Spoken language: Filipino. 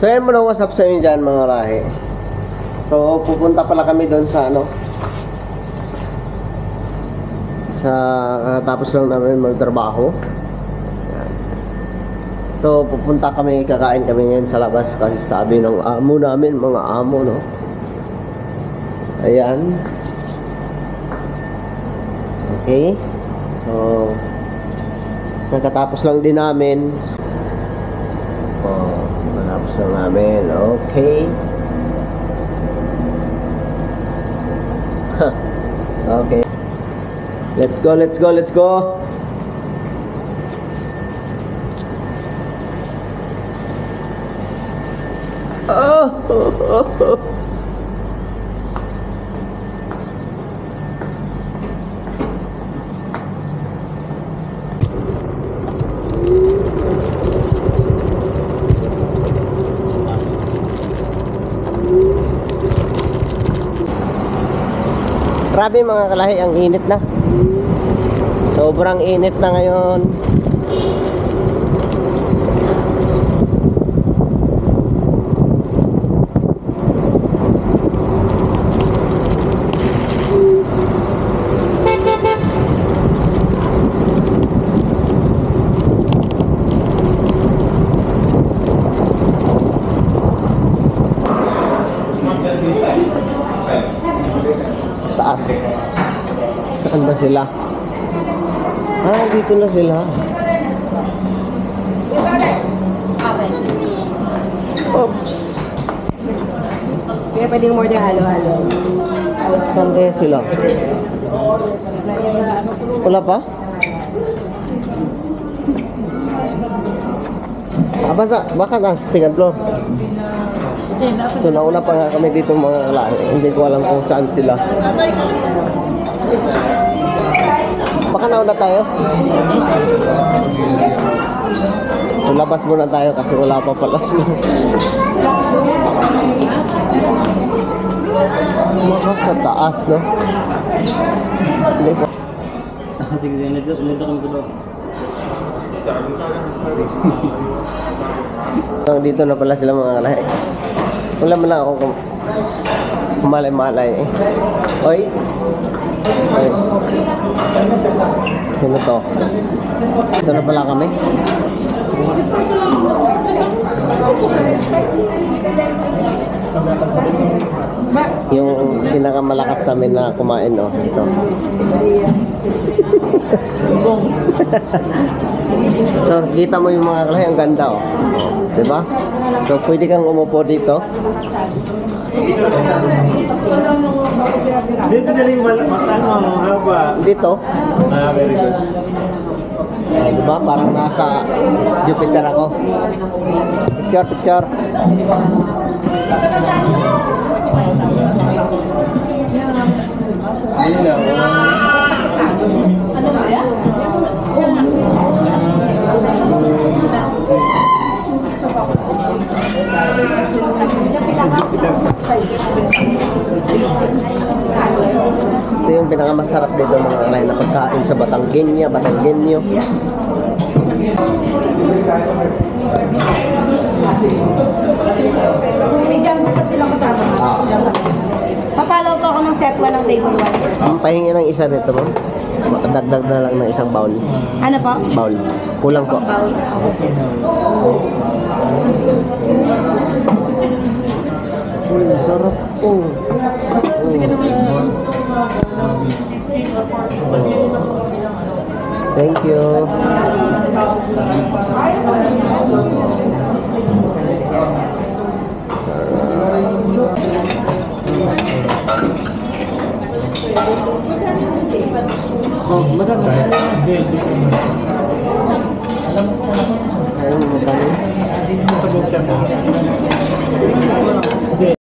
So yan muna, what's up sa inyo dyan mga lahi. So pupunta pala kami doon sa ano, sa tapos lang namin magtrabaho. So pupunta kami, kakain kami ngayon sa labas kasi sabi ng amo namin, mga amo, no. Ayan. Okay. So nakatapos lang din namin. Tapos lang namin. Okay. Okay. Let's go, let's go, let's go. Oh. Grabe mga kalahi, ang init na. Sobrang init na ngayon. Taas. Saan ba sila? Ah, dito na sila. Oops. Kaya pwedeng more than halo-halo. Saan kaya sila? Wala pa? Ah, baka nasa second floor. So nauna pa nga kami dito mga kalahi. Hindi ko alam kung saan sila. Baka nauna tayo. So labas muna tayo kasi wala pa pala sila. Maka sa taas, no? Hindi po. Sige, nito kami sa loob. Dito na pala sila mga kalahi. Wala man lang ako kung kumalay-malay eh. Oy. Oy. Sino to? Dito na pala kami. Yung pinakamalakas namin na kumain, no? Ito. So, kita mo yung mga kalahi, ang ganda, oh. Diba? So, pwede kang umupo dito. Dito na rin haba. Dito. Ah, very good. Diba? Parang nasa Jupiter ako. Picture, picture. Hindi lang. Ano ba yan? Ito yung pinakamasarap dito mga kalahi na pagkain sa Batanggenyo. May jam na sila kasama. Papalaw pa ako ng set 1 ng table 1. Pahingi ng isa nito mo. Dagdag na lang ng isang bowl. Ano po? Bowl. Kulang po. Bowl. Sarap po. Thank you. Oh, madami. Alam mo sa lahat. Ayun, madami. Sa buksan mo.